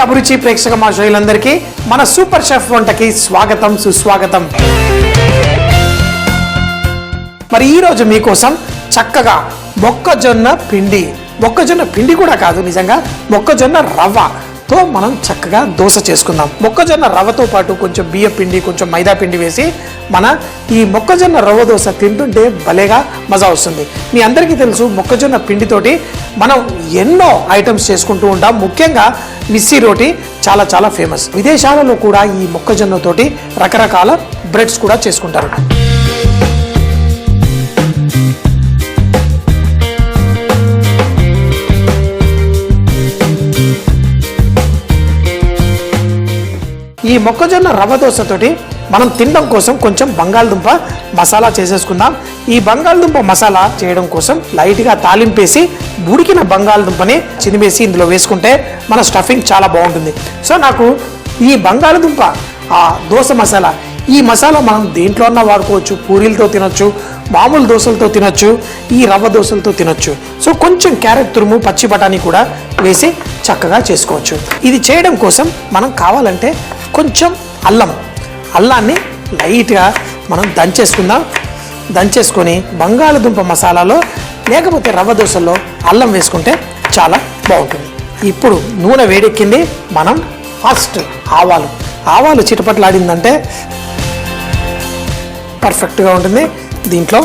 అభిరుచి ప్రేక్షక మహాశయులందరికీ మన సూపర్ షెఫ్ వంటకి స్వాగతం సుస్వాగతం. మరి ఈరోజు మీకోసం చక్కగా మొక్కజొన్న పిండి కూడా కాదు, నిజంగా మొక్కజొన్న రవ్వతో మనం చక్కగా దోశ చేసుకుందాం. మొక్కజొన్న రవ్వతో పాటు కొంచెం బియ్య పిండి, కొంచెం మైదా పిండి వేసి మన ఈ మొక్కజొన్న రవ్వ దోశ తింటుంటే భలేగా మజా వస్తుంది. మీ అందరికీ తెలుసు, మొక్కజొన్న పిండితోటి మనం ఎన్నో ఐటమ్స్ చేసుకుంటూ ఉంటాం. ముఖ్యంగా మిస్సి రోటీ చాలా చాలా ఫేమస్. విదేశాలలో కూడా ఈ మొక్కజొన్నతోటి రకరకాల బ్రెడ్స్ కూడా చేసుకుంటారు. ఈ మొక్కజొన్న రవ్వ దోశతోటి మనం తినడం కోసం కొంచెం బంగాళదుంప మసాలా చేసేసుకుందాం. ఈ బంగాళదుంప మసాలా చేయడం కోసం లైట్గా తాలింపేసి ఉడికిన బంగాళదుంపని చినివేసి ఇందులో వేసుకుంటే మన స్టఫింగ్ చాలా బాగుంటుంది. సో నాకు ఈ బంగాళదుంప దోశ మసాలా, ఈ మసాలా మనం దేంట్లో అన్నా వాడుకోవచ్చు. పూరీలతో తినొచ్చు, మామూలు దోశలతో తినొచ్చు, ఈ రవ్వ దోశలతో తినొచ్చు. సో కొంచెం క్యారెట్ తురుము, పచ్చి బఠానీ కూడా వేసి చక్కగా చేసుకోవచ్చు. ఇది చేయడం కోసం మనం కావాలంటే కొంచెం అల్లాన్ని లైట్గా మనం దంచేసుకొని బంగాళదుంప మసాలాలో లేకపోతే రవ్వ దోశల్లో అల్లం వేసుకుంటే చాలా బాగుంటుంది. ఇప్పుడు నూనె వేడెక్కింది. మనం ఫస్ట్ ఆవాలు చిటపట్లాడిందంటే పర్ఫెక్ట్గా ఉంటుంది. దీంట్లో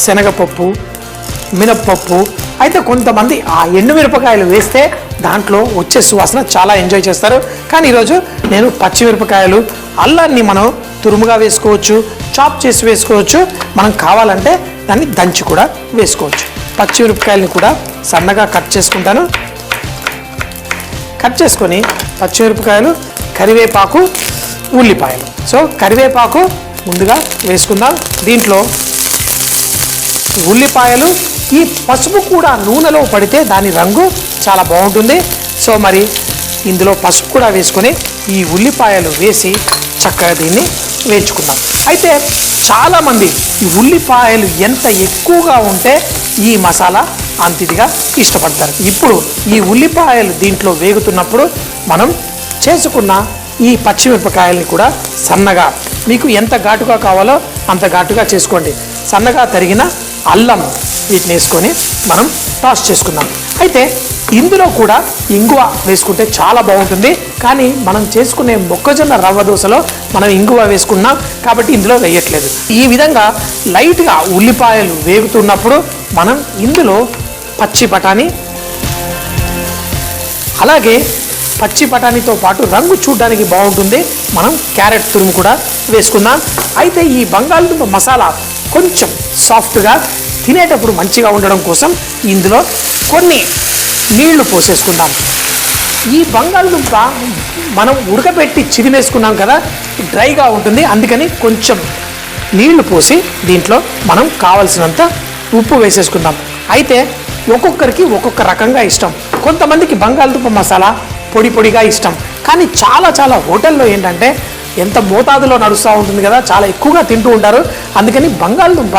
శనగపప్పు, మినప్పప్పు, అయితే కొంతమంది ఆ ఎండుమిరపకాయలు వేస్తే దాంట్లో వచ్చే సువాసన చాలా ఎంజాయ్ చేస్తారు. కానీ ఈరోజు నేను పచ్చిమిరపకాయలు, అల్లాన్ని మనం తురుముగా వేసుకోవచ్చు, చాప్ చేసి వేసుకోవచ్చు. మనం కావాలంటే దాన్ని దంచి కూడా వేసుకోవచ్చు. పచ్చిమిరపకాయలని కూడా సన్నగా కట్ చేసుకుంటాను. కట్ చేసుకొని పచ్చిమిరపకాయలు, కరివేపాకు, ఉల్లిపాయలు. సో కరివేపాకు ముందుగా వేసుకుందాం. దీంట్లో ఉల్లిపాయలు, ఈ పసుపు కూడా నూనెలో పడితే దాని రంగు చాలా బాగుంటుంది. సో మరి ఇందులో పసుపు కూడా వేసుకొని ఈ ఉల్లిపాయలు వేసి చక్కగా దీన్ని వేయించుకుందాం. అయితే చాలామంది ఈ ఉల్లిపాయలు ఎంత ఎక్కువగా ఉంటే ఈ మసాలా అంతిదిగా ఇష్టపడతారు. ఇప్పుడు ఈ ఉల్లిపాయలు దీంట్లో వేగుతున్నప్పుడు మనం చేసుకున్న ఈ పచ్చిమిరపకాయల్ని కూడా సన్నగా, మీకు ఎంత ఘాటుగా కావాలో అంత ఘాటుగా చేసుకోండి. సన్నగా తరిగిన అల్లం వీటిని వేసుకొని మనం టాస్ చేసుకుందాం. అయితే ఇందులో కూడా ఇంగువ వేసుకుంటే చాలా బాగుంటుంది. కానీ మనం చేసుకునే మొక్కజొన్న రవ్వ దోశలో మనం ఇంగువ వేసుకున్నాం కాబట్టి ఇందులో వేయట్లేదు. ఈ విధంగా లైట్గా ఉల్లిపాయలు వేగుతున్నప్పుడు మనం ఇందులో పచ్చి బఠానీ, అలాగే పచ్చి బఠానీతో పాటు రంగు చూడడానికి బాగుంటుంది, మనం క్యారెట్ తురుము కూడా వేసుకుందాం. అయితే ఈ బంగాళదుంప మసాలా కొంచెం సాఫ్ట్గా తినేటప్పుడు మంచిగా ఉండడం కోసం ఇందులో కొన్ని నీళ్లు పోసేసుకుందాం. ఈ బంగాళదుంప మనం ఉడకబెట్టి చిరిమేసుకున్నాం కదా, డ్రైగా ఉంటుంది. అందుకని కొంచెం నీళ్లు పోసి దీంట్లో మనం కావలసినంత ఉప్పు వేసేసుకుందాం. అయితే ఒక్కొక్కరికి ఒక్కొక్క రకంగా ఇష్టం. కొంతమందికి బంగాళదుంప మసాలా పొడిగా ఇష్టం. కానీ చాలా హోటల్లో ఏంటంటే ఎంత మోతాదులో నడుస్తూ ఉంటుంది కదా, చాలా ఎక్కువగా తింటూ ఉంటారు. అందుకని బంగాళదుంప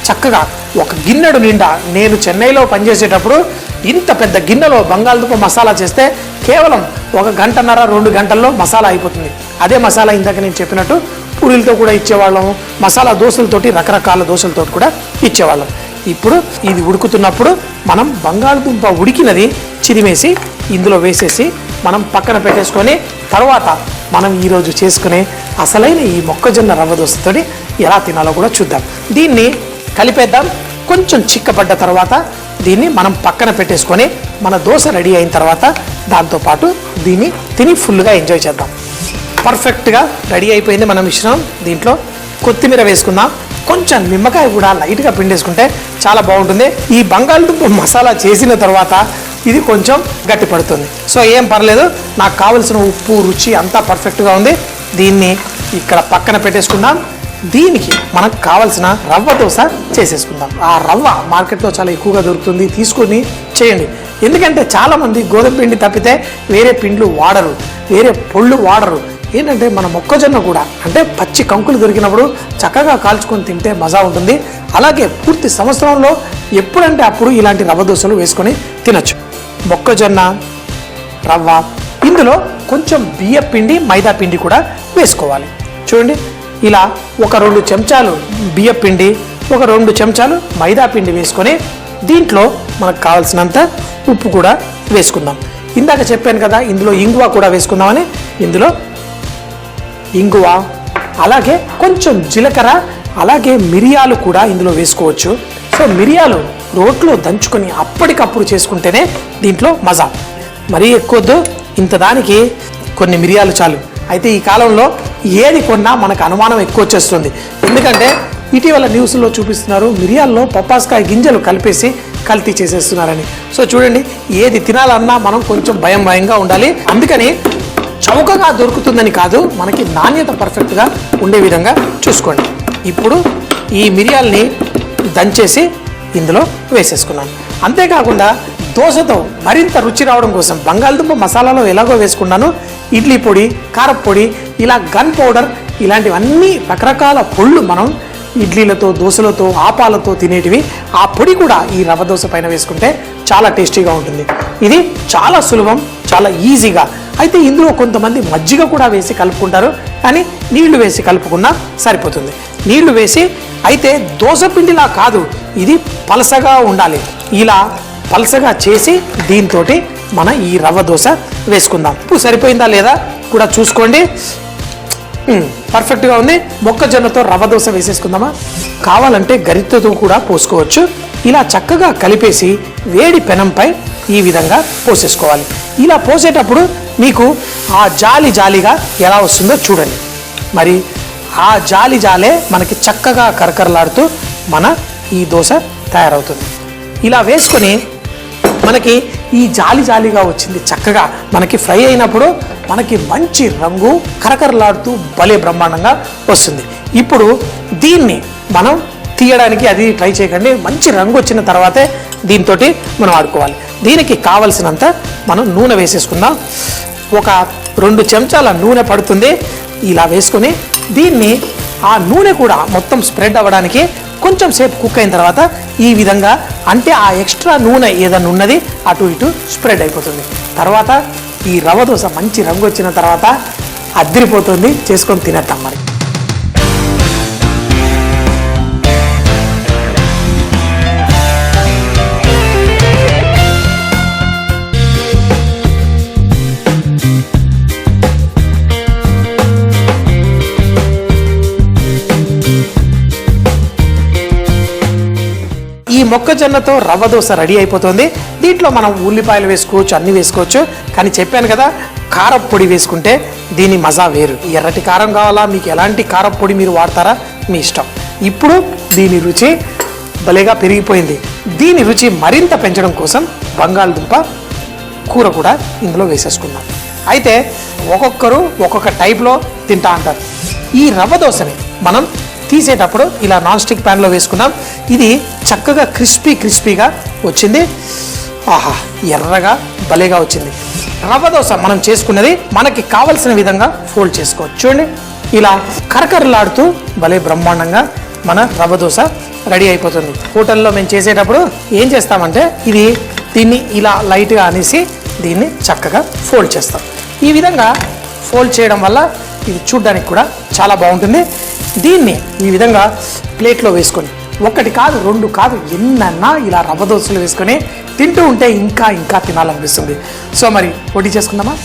చక్కగా ఒక గిన్నెడు నిండా, నేను చెన్నైలో పనిచేసేటప్పుడు ఇంత పెద్ద గిన్నెలో బంగాళదుంప మసాలా చేస్తే కేవలం 1 గంటన్నర 2 గంటల్లో మసాలా అయిపోతుంది. అదే మసాలా ఇందాక నేను చెప్పినట్టు పూరీలతో కూడా ఇచ్చేవాళ్ళం, మసాలా దోశలతోటి, రకరకాల దోశలతో కూడా ఇచ్చేవాళ్ళం. ఇప్పుడు ఇది ఉడుకుతున్నప్పుడు మనం బంగాళదుంప ఉడికినది చిరిమేసి ఇందులో వేసేసి మనం పక్కన పెట్టేసుకొని తర్వాత మనం ఈరోజు చేసుకునే అసలైన ఈ మొక్కజొన్న రవ్వ దోశతోటి ఎలా తినాలో కూడా చూద్దాం. దీన్ని కలిపేద్దాం. కొంచెం చిక్కబడ్డ తర్వాత దీన్ని మనం పక్కన పెట్టేసుకొని మన దోశ రెడీ అయిన తర్వాత దాంతోపాటు దీన్ని తిని ఫుల్గా ఎంజాయ్ చేద్దాం. పర్ఫెక్ట్గా రెడీ అయిపోయింది మన మిశ్రమం. దీంట్లో కొత్తిమీర వేసుకుందాం. కొంచెం నిమ్మకాయ కూడా లైట్గా పిండేసుకుంటే చాలా బాగుంటుంది. ఈ బంగాళదుంప మసాలా చేసిన తర్వాత ఇది కొంచెం గట్టి పడుతుంది. సో ఏం పర్లేదు, నాకు కావలసిన ఉప్పు, రుచి అంతా పర్ఫెక్ట్గా ఉంది. దీన్ని ఇక్కడ పక్కన పెట్టేసుకుందాం. దీనికి మనకు కావలసిన రవ్వ దోశ చేసేసుకుందాం. ఆ రవ్వ మార్కెట్లో చాలా ఎక్కువగా దొరుకుతుంది, తీసుకొని చేయండి. ఎందుకంటే చాలామంది గోధుమ పిండి తప్పితే వేరే పిండ్లు వాడరు, వేరే పొళ్ళు వాడరు. ఏంటంటే మన మొక్కజొన్న కూడా అంటే పచ్చి కంకులు దొరికినప్పుడు చక్కగా కాల్చుకొని తింటే మజా ఉంటుంది. అలాగే పూర్తి సంవత్సరంలో ఎప్పుడంటే అప్పుడు ఇలాంటి రవ్వ దోశలు వేసుకొని తినచ్చు. మొక్కజొన్న, రవ్వ, ఇందులో కొంచెం బియ్య పిండి మైదా పిండి కూడా వేసుకోవాలి. చూడండి, ఇలా ఒక 2 చెంచాలు బియ్య పిండి, ఒక 2 చెంచాలు మైదా పిండి వేసుకొని దీంట్లో మనకు కావాల్సినంత ఉప్పు కూడా వేసుకుందాం. ఇందాక చెప్పాను కదా ఇందులో ఇంగువ కూడా వేసుకుందామని. ఇందులో ఇంగువ, అలాగే కొంచెం జీలకర్ర, అలాగే మిరియాలు కూడా ఇందులో వేసుకోవచ్చు. సో మిరియాలు రోట్లో దంచుకొని అప్పటికప్పుడు చేసుకుంటేనే దీంట్లో మజా. మరీ ఎక్కువద్దు, ఇంత దానికి కొన్ని మిరియాలు చాలు. అయితే ఈ కాలంలో ఏది కొన్నా మనకు అనుమానం ఎక్కువ వచ్చేస్తుంది. ఎందుకంటే ఇటీవల న్యూస్లో చూపిస్తున్నారు మిరియాల్లో పప్పాస్కాయ గింజలు కలిపేసి కల్తీ చేసేస్తున్నారని. సో చూడండి, ఏది తినాలన్నా మనం కొంచెం భయంగా ఉండాలి. అందుకని చౌకగా దొరుకుతుందని కాదు, మనకి నాణ్యత పర్ఫెక్ట్గా ఉండే విధంగా చూసుకోండి. ఇప్పుడు ఈ మిరియాల్ని దంచేసి ఇందులో వేసేసుకున్నాను. అంతేకాకుండా దోశతో మరింత రుచి రావడం కోసం బంగాళదుంప మసాలాలో ఎలాగో వేసుకున్నాను, ఇడ్లీ పొడి, కారపొడి, ఇలా గన్ పౌడర్, ఇలాంటివన్నీ రకరకాల పొళ్ళు మనం ఇడ్లీలతో, దోశలతో, ఆపాలతో తినేటివి. ఆ పొడి కూడా ఈ రవ్వ దోశ పైన వేసుకుంటే చాలా టేస్టీగా ఉంటుంది. ఇది చాలా సులభం, చాలా ఈజీగా. అయితే ఇందులో కొంతమంది మజ్జిగ కూడా వేసి కలుపుకుంటారు, కానీ నీళ్లు వేసి కలుపుకున్నా సరిపోతుంది. నీళ్లు వేసి, అయితే దోశ పిండిలా కాదు, ఇది పలసగా ఉండాలి. ఇలా పలసగా చేసి దీంతో మన ఈ రవ్వ దోశ వేసుకుందాం. ఇప్పుడు సరిపోయిందా లేదా కూడా చూసుకోండి. పర్ఫెక్ట్గా ఉంది. మొక్కజొన్నతో రవ్వ దోశ వేసేసుకుందామా? కావాలంటే గరిటెతో కూడా పోసుకోవచ్చు. ఇలా చక్కగా కలిపేసి వేడి పెనంపై ఈ విధంగా పోసేసుకోవాలి. ఇలా పోసేటప్పుడు మీకు ఆ జాలిగా ఎలా వస్తుందో చూడండి. మరి ఆ జాలే మనకి చక్కగా కరకరలాడుతూ మన ఈ దోశ తయారవుతుంది. ఇలా వేసుకొని మనకి ఈ జాలిగా వచ్చింది. చక్కగా మనకి ఫ్రై అయినప్పుడు మనకి మంచి రంగు కరకరలాడుతూ భలే బ్రహ్మాండంగా వస్తుంది. ఇప్పుడు దీన్ని మనం తీయడానికి అది ట్రై చేయకండి. మంచి రంగు వచ్చిన తర్వాతే దీంతో మనం ఆడుకోవాలి. దీనికి కావలసినంత మనం నూనె వేసేసుకుందాం. ఒక 2 చెంచాల నూనె పడుతుంది. ఇలా వేసుకొని దీన్ని ఆ నూనె కూడా మొత్తం స్ప్రెడ్ అవ్వడానికి కొంచెం సేపు కుక్ అయిన తర్వాత ఈ విధంగా, అంటే ఆ ఎక్స్ట్రా నూనె ఏదైనా ఉన్నది అటు ఇటు స్ప్రెడ్ అయిపోతుంది. తర్వాత ఈ రవ్వ దోశ మంచి రంగు వచ్చిన తర్వాత అదిరిపోతుంది. చేసుకొని తినేద్దాం మరి. ఈ మొక్కజొన్నతో రవ్వ దోశ రెడీ అయిపోతుంది. దీంట్లో మనం ఉల్లిపాయలు వేసుకోవచ్చు, అన్ని వేసుకోవచ్చు. కానీ చెప్పాను కదా, కారపొడి వేసుకుంటే దీని మజా వేరు. ఎర్రటి కారం కావాలా, మీకు ఎలాంటి కారపొడి మీరు వాడతారా మీ ఇష్టం. ఇప్పుడు దీని రుచి భలేగా పెరిగిపోయింది. దీని రుచి మరింత పెంచడం కోసం బంగాళదుంప కూర కూడా ఇందులో వేసేసుకున్నాం. అయితే ఒక్కొక్కరు ఒక్కొక్క టైప్లో తింటా అంటారు. ఈ రవ్వ దోశని మనం తీసేటప్పుడు ఇలా నాన్ స్టిక్ ప్యాన్లో వేసుకున్నాం. ఇది చక్కగా క్రిస్పీగా వచ్చింది. ఆహా, ఎర్రగా భలేగా వచ్చింది. రవ్వ దోశ మనం చేసుకున్నది మనకి కావలసిన విధంగా ఫోల్డ్ చేసుకోవచ్చు. చూడండి, ఇలా కరకరలాడుతూ భలే బ్రహ్మాండంగా మన రవ్వ దోశ రెడీ అయిపోతుంది. హోటల్లో మేము చేసేటప్పుడు ఏం చేస్తామంటే దీన్ని ఇలా లైట్గా అనేసి దీన్ని చక్కగా ఫోల్డ్ చేస్తాం. ఈ విధంగా ఫోల్డ్ చేయడం వల్ల ఇది చూడ్డానికి కూడా చాలా బాగుంటుంది. దీన్ని ఈ విధంగా ప్లేట్లో వేసుకొని 1 కాదు 2 కాదు ఎన్నన్నా ఇలా రవ్వ దోశలు వేసుకొని తింటూ ఉంటే ఇంకా తినాలనిపిస్తుంది. సో మరి పోటీ చేసుకుందామా?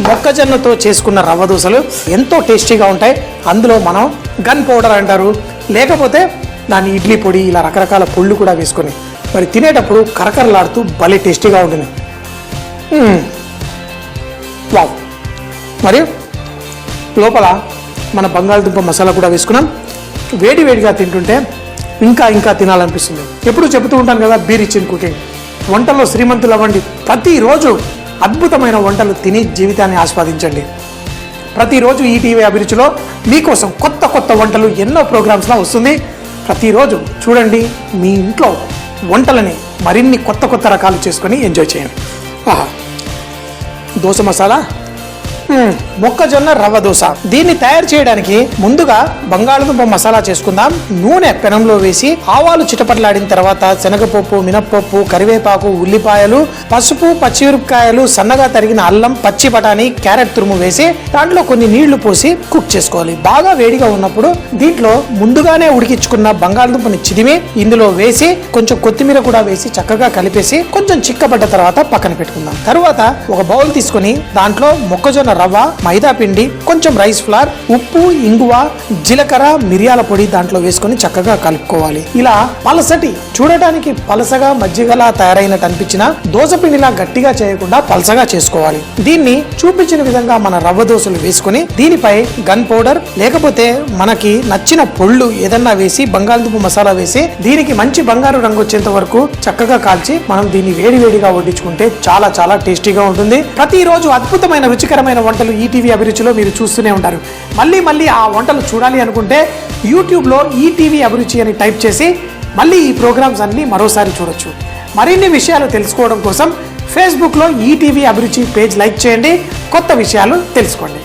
మొక్కజొన్నతో చేసుకున్న రవ్వ దోశలు ఎంతో టేస్టీగా ఉంటాయి. అందులో మనం గన్ పౌడర్ అంటారు, లేకపోతే దాని ఇడ్లీ పొడి, ఇలా రకరకాల పొళ్ళు కూడా వేసుకొని మరి తినేటప్పుడు కరకరలాడుతూ భలే టేస్టీగా ఉంటుంది. వావ్. మరియు లోపల మన బంగాళదుంప మసాలా కూడా వేసుకున్నాం. వేడిగా తింటుంటే ఇంకా తినాలనిపిస్తుంది. ఎప్పుడు చెబుతూ ఉంటాను కదా, బీ రిచ్ ఇన్ కుకింగ్. వంటల్లో శ్రీమంతులు అవ్వండి. ప్రతిరోజు అద్భుతమైన వంటలు తిని జీవితాన్ని ఆస్వాదించండి. ప్రతిరోజు ఈటీవీ అభిరుచిలో మీకోసం కొత్త వంటలు ఎన్నో ప్రోగ్రామ్స్లో వస్తుంది. ప్రతిరోజు చూడండి, మీ ఇంట్లో వంటలని మరిన్ని కొత్త రకాలు చేసుకొని ఎంజాయ్ చేయండి. ఆహా, దోశ మసాలా మొక్కజొన్న రవ్వ దోశ. దీన్ని తయారు చేయడానికి ముందుగా బంగాళదుంప మసాలా చేసుకుందాం. నూనె పెనంలో వేసి ఆవాలు చిటపట్లాడిన తర్వాత శనగపప్పు, మినప్పప్పు, కరివేపాకు, ఉల్లిపాయలు, పసుపు, పచ్చిమిరపకాయలు, సన్నగా తరిగిన అల్లం, పచ్చి బఠానీ, క్యారెట్ తురుము వేసి దాంట్లో కొన్ని నీళ్లు పోసి కుక్ చేసుకోవాలి. బాగా వేడిగా ఉన్నప్పుడు దీంట్లో ముందుగానే ఉడికించుకున్న బంగాళదుంపని చిదిమి ఇందులో వేసి కొంచెం కొత్తిమీర కూడా వేసి చక్కగా కలిపేసి కొంచెం చిక్కబడ్డ తర్వాత పక్కన పెట్టుకుందాం. తర్వాత ఒక బౌల్ తీసుకొని దాంట్లో మొక్కజొన్న రవ్వ, మైదా పిండి, కొంచెం రైస్ ఫ్లార్, ఉప్పు, ఇంగువ, జీలకర్ర, మిరియాల పొడి దాంట్లో వేసుకొని చక్కగా కలుపుకోవాలి. ఇలా పలసటి, చూడటానికి పలసగా మజ్జిగలా తయారైనట్టు అనిపించిన దోశ పిండిలా గట్టిగా చేయకుండా పలసగా చేసుకోవాలి. దీన్ని చూపించిన విధంగా మన రవ్వ దోశలు వేసుకుని దీనిపై గన్ పౌడర్ లేకపోతే మనకి నచ్చిన పొళ్ళు ఏదన్నా వేసి బంగాళదుంప మసాలా వేసి దీనికి మంచి బంగారు రంగు వచ్చేంత వరకు చక్కగా కాల్చి మనం దీన్ని వేడివేడిగా వడ్డించుకుంటే చాలా చాలా టేస్టీగా ఉంటుంది. ప్రతిరోజు అద్భుతమైన రుచికరమైన వంటలు ఈటీవీ అభిరుచిలో మీరు చూస్తూనే ఉంటారు. మళ్ళీ ఆ వంటలు చూడాలి అనుకుంటే యూట్యూబ్లో ఈటీవీ అభిరుచి అని టైప్ చేసి మళ్ళీ ఈ ప్రోగ్రామ్స్ అన్ని మరోసారి చూడొచ్చు. మరిన్ని విషయాలు తెలుసుకోవడం కోసం ఫేస్బుక్లో ఈటీవీ అభిరుచి పేజ్ లైక్ చేయండి. కొత్త విషయాలు తెలుసుకోండి.